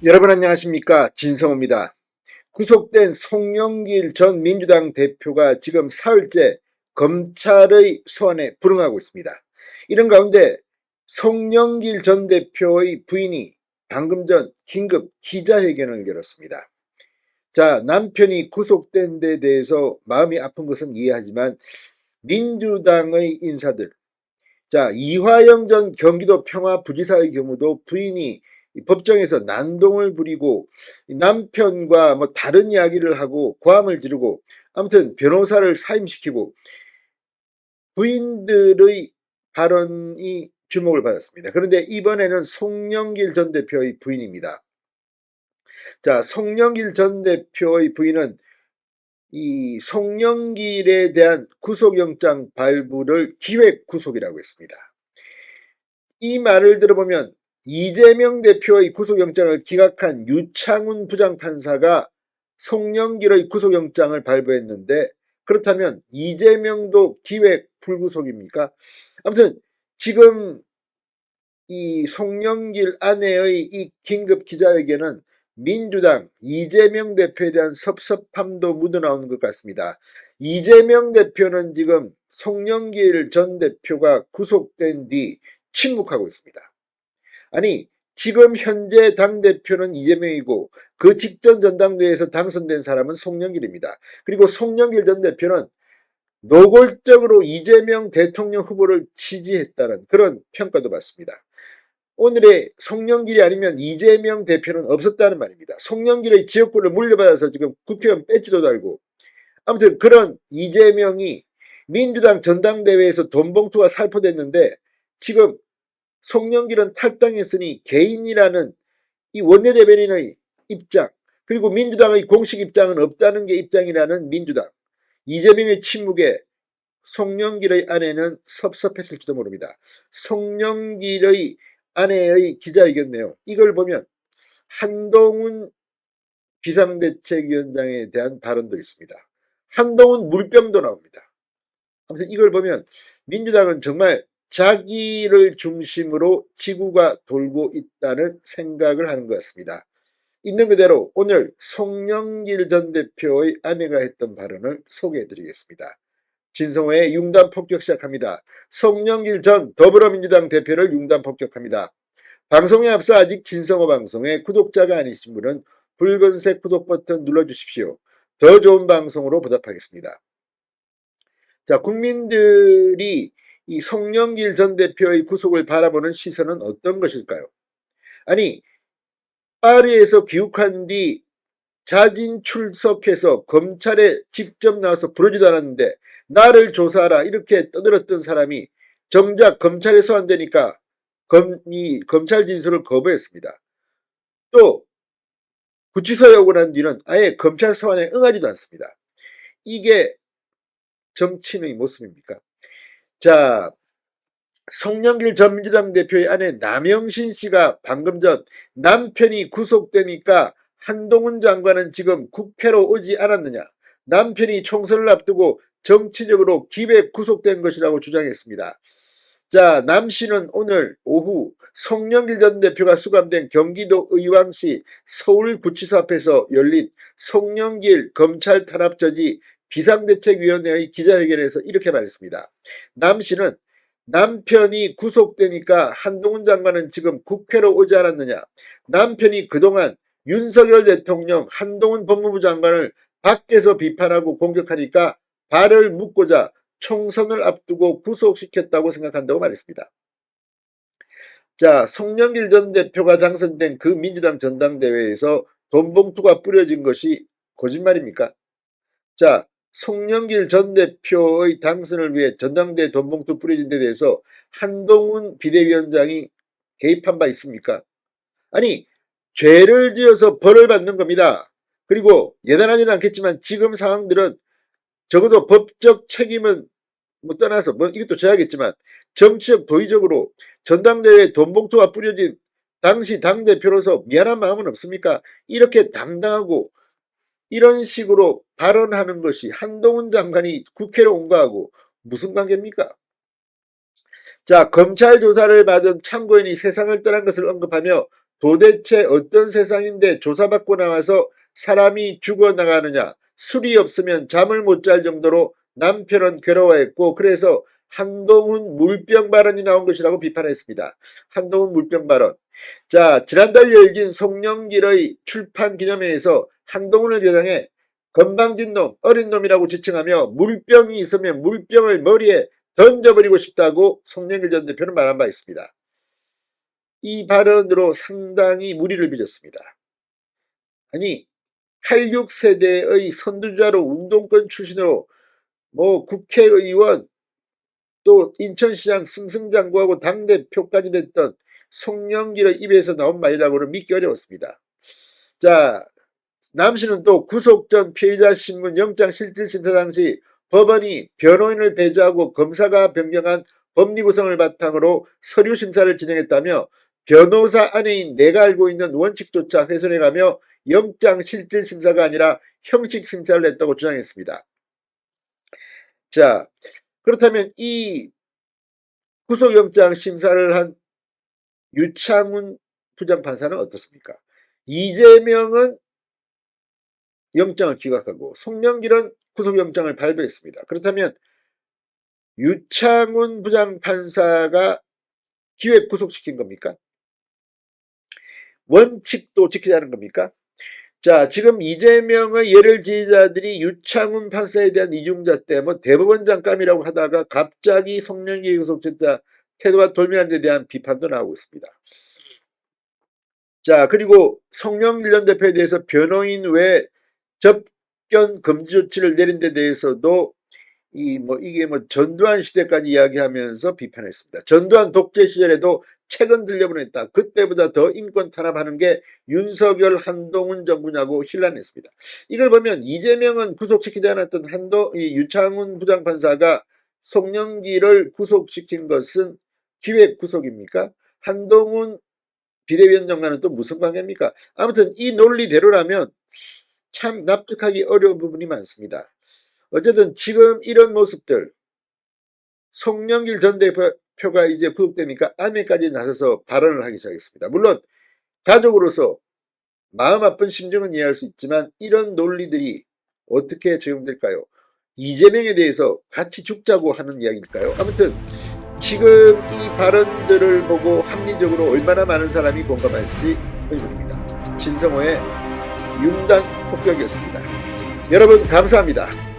여러분 안녕하십니까, 진성호입니다. 구속된 송영길 전 민주당 대표가 지금 사흘째 검찰의 소환에 불응하고 있습니다. 이런 가운데 송영길 전 대표의 부인이 방금 전 긴급 기자회견을 열었습니다. 자, 남편이 구속된 데 대해서 마음이 아픈 것은 이해하지만 민주당의 인사들, 자, 이화영 전 경기도 평화부지사의 경우도 부인이 법정에서 난동을 부리고 남편과 뭐 다른 이야기를 하고 고함을 지르고 아무튼 변호사를 사임시키고 부인들의 발언이 주목을 받았습니다. 그런데 이번에는 송영길 전 대표의 부인입니다. 자, 송영길 전 대표의 부인은 이 송영길에 대한 구속영장 발부를 기획 구속이라고 했습니다. 이 말을 들어보면 이재명 대표의 구속영장을 기각한 유창훈 부장판사가 송영길의 구속영장을 발부했는데, 그렇다면 이재명도 기획 불구속입니까? 아무튼 지금 이 송영길 아내의 이 긴급 기자회견은 민주당 이재명 대표에 대한 섭섭함도 묻어나오는 것 같습니다. 이재명 대표는 지금 송영길 전 대표가 구속된 뒤 침묵하고 있습니다. 아니, 지금 현재 당대표는 이재명이고 그 직전 전당대회에서 당선된 사람은 송영길입니다. 그리고 송영길 전 대표는 노골적으로 이재명 대통령 후보를 지지했다는 그런 평가도 받습니다. 오늘의 송영길이 아니면 이재명 대표는 없었다는 말입니다. 송영길의 지역구를 물려받아서 지금 국회의원 배지도 달고, 아무튼 그런 이재명이 민주당 전당대회에서 돈봉투가 살포됐는데 지금 송영길은 탈당했으니 개인이라는 이 원내대변인의 입장, 그리고 민주당의 공식 입장은 없다는 게 입장이라는 민주당, 이재명의 침묵에 송영길의 아내는 섭섭했을지도 모릅니다. 송영길의 아내의 기자회견 내용, 이걸 보면 한동훈 비상대책위원장에 대한 발언도 있습니다. 한동훈 물병도 나옵니다. 아무튼 이걸 보면 민주당은 정말 자기를 중심으로 지구가 돌고 있다는 생각을 하는 것 같습니다. 있는 그대로 오늘 송영길 전 대표의 아내가 했던 발언을 소개해 드리겠습니다. 진성호의 융단 폭격 시작합니다. 송영길 전 더불어민주당 대표를 융단 폭격합니다. 방송에 앞서 아직 진성호 방송의 구독자가 아니신 분은 붉은색 구독 버튼 눌러주십시오. 더 좋은 방송으로 보답하겠습니다. 자, 국민들이 이 송영길 전 대표의 구속을 바라보는 시선은 어떤 것일까요? 아니, 파리에서 귀국한 뒤 자진 출석해서 검찰에 직접 나와서 부르지도 않았는데 나를 조사하라 이렇게 떠들었던 사람이 정작 검찰에 소환되니까 검찰 진술을 거부했습니다. 또 구치소에 오고 난 뒤는 아예 검찰 소환에 응하지도 않습니다. 이게 정치인의 모습입니까? 자, 송영길 전 민주당 대표의 아내 남영신 씨가 방금 전 남편이 구속되니까 한동훈 장관은 지금 국회로 오지 않았느냐, 남편이 총선을 앞두고 정치적으로 기획 구속된 것이라고 주장했습니다. 자, 남 씨는 오늘 오후 송영길 전 대표가 수감된 경기도 의왕시 서울구치소 앞에서 열린 송영길 검찰 탄압 저지 비상대책위원회의 기자회견에서 이렇게 말했습니다. 남 씨는 남편이 구속되니까 한동훈 장관은 지금 국회로 오지 않았느냐, 남편이 그동안 윤석열 대통령, 한동훈 법무부 장관을 밖에서 비판하고 공격하니까 발을 묶고자 총선을 앞두고 구속시켰다고 생각한다고 말했습니다. 자, 송영길 전 대표가 당선된 그 민주당 전당대회에서 돈봉투가 뿌려진 것이 거짓말입니까? 자, 송영길 전 대표의 당선을 위해 전당대회 돈봉투 뿌려진 데 대해서 한동훈 비대위원장이 개입한 바 있습니까? 아니, 죄를 지어서 벌을 받는 겁니다. 그리고 예단하지는 않겠지만 지금 상황들은 적어도 법적 책임은 뭐 떠나서 뭐 이것도 져야겠지만 정치적 도의적으로 전당대회에 돈봉투가 뿌려진 당시 당대표로서 미안한 마음은 없습니까? 이렇게 당당하고 이런 식으로 발언하는 것이 한동훈 장관이 국회로 온 거하고 무슨 관계입니까? 자, 검찰 조사를 받은 참고인이 세상을 떠난 것을 언급하며 도대체 어떤 세상인데 조사받고 나와서 사람이 죽어나가느냐, 술이 없으면 잠을 못 잘 정도로 남편은 괴로워했고, 그래서 한동훈 물병 발언이 나온 것이라고 비판했습니다. 한동훈 물병 발언. 자, 지난달 열린 송영길의 출판 기념회에서 한동훈을 겨냥해 건방진 놈, 어린 놈이라고 지칭하며 물병이 있으면 물병을 머리에 던져버리고 싶다고 송영길 전 대표는 말한 바 있습니다. 이 발언으로 상당히 무리를 빚었습니다. 아니, 86세대의 선두주자로 운동권 출신으로 국회의원 또 인천시장 승승장구하고 당대표까지 됐던 송영길의 입에서 나온 말이라고는 믿기 어려웠습니다. 자, 남씨는 또 구속 전 피해자 신문 영장실질심사 당시 법원이 변호인을 배제하고 검사가 변경한 법리 구성을 바탕으로 서류 심사를 진행했다며 변호사 아내인 내가 알고 있는 원칙조차 훼손해가며 영장실질심사가 아니라 형식심사를 했다고 주장했습니다. 자, 그렇다면 이 구속영장 심사를 한 유창훈 부장판사는 어떻습니까? 이재명은 영장을 기각하고 송영길은 구속영장을 발부했습니다. 그렇다면 유창훈 부장판사가 기획 구속시킨 겁니까? 원칙도 지키지 않은 겁니까? 자, 지금 이재명의 열혈 지지자들이 유창훈 판사에 대한 이중자 때문에 대법원장 감이라고 하다가 갑자기 송영길 구속영장 태도가 돌변한 데 대한 비판도 나오고 있습니다. 자, 그리고 송영길 전 대표에 대해서 변호인 외 접견 금지 조치를 내린 데 대해서도 이게 전두환 시대까지 이야기하면서 비판했습니다. 전두환 독재 시절에도 책은 들려보냈다. 그때보다 더 인권 탄압하는 게 윤석열 한동훈 정부냐고 힐난했습니다. 이걸 보면 이재명은 구속시키지 않았던 유창훈 부장판사가 송영길을 구속시킨 것은 기획 구속입니까? 한동훈 비대위원장과는 또 무슨 관계입니까? 아무튼 이 논리대로라면 참 납득하기 어려운 부분이 많습니다. 어쨌든 지금 이런 모습들, 송영길 전 대표가 이제 구속되니까 아내까지 나서서 발언을 하기 시작했습니다. 물론 가족으로서 마음 아픈 심정은 이해할 수 있지만 이런 논리들이 어떻게 적용될까요? 이재명에 대해서 같이 죽자고 하는 이야기일까요? 아무튼 지금 이 발언들을 보고 합리적으로 얼마나 많은 사람이 공감할지 의문입니다. 진성호의 융단 폭격이었습니다. 여러분 감사합니다.